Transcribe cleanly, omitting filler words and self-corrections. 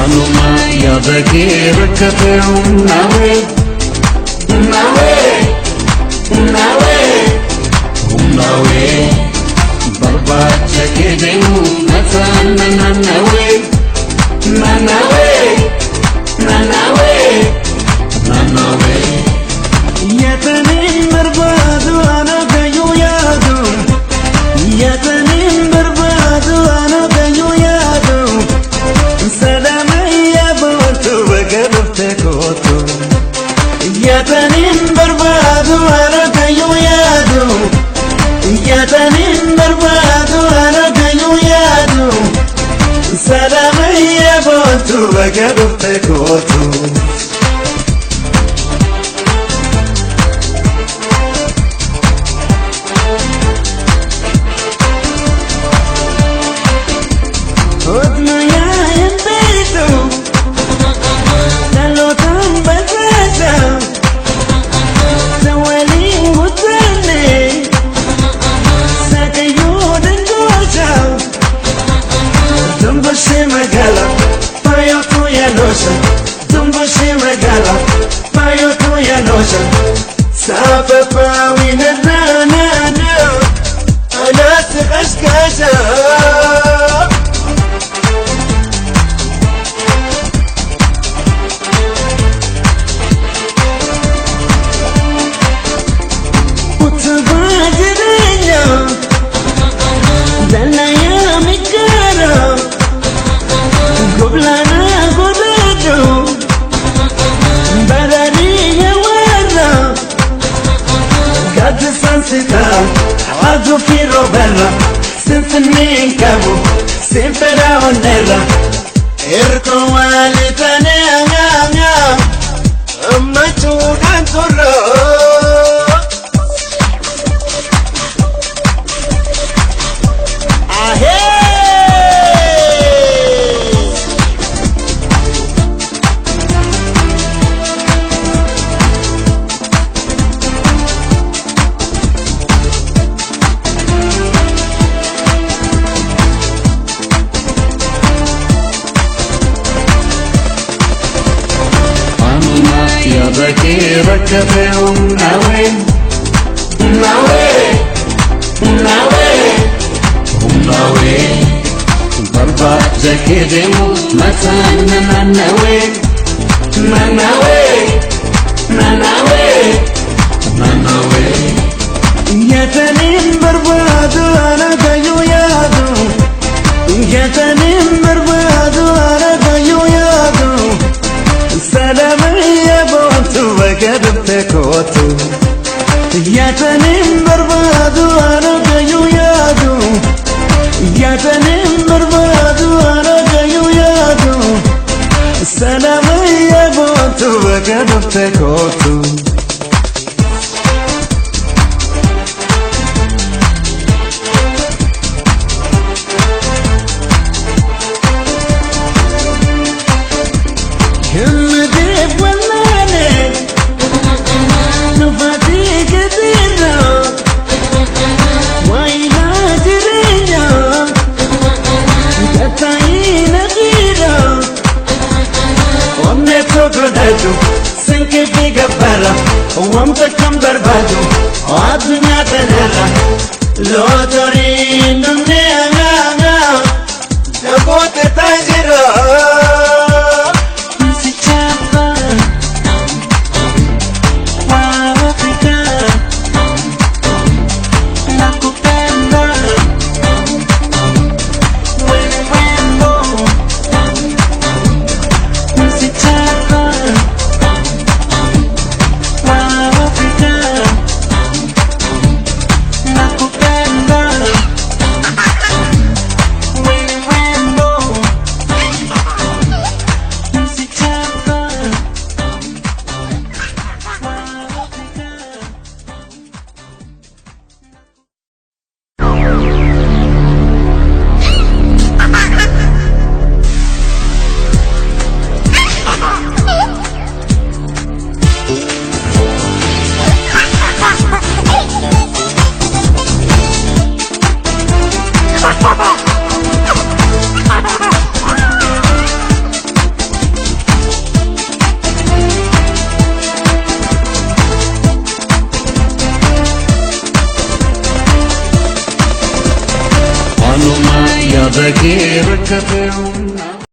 Anuma yaada kee rakkate humnawee barbaacha kee deemu mataan naannawee Yatanin barbaadu ana gayyuu yaadu Yatanin barbaadu ana gayyuu yaadu Salaamaya bootu baga dhufte kootu Yatanin barbaadu ana gayyuu yaadu Yatanin barbaadu ana gayyuu yaadu Salaamaya bootu baga dhufte kootu Adu firo bella, sinfinin kabu, sinfera onera Erko walitane anga, amma chudan turro yaada kee rakkate humnawee barbaacha kee deemu mataan naannawee Yatanin barbaadu ana gayyuu yaadu Yatanin barbaadu ana gayyuu yaadu Salaamaya bootu baga dhufte kootu Yatanin barbaadu ana gayyuu yaadu Yatanin barbaadu ana gayyuu yaadu Salaamaya bootu baga dhufte kootu Sinki biga bara, wamta kam barbadu, adunya tenera, lotori nunne anga, jabote tajira. بابك ركبهم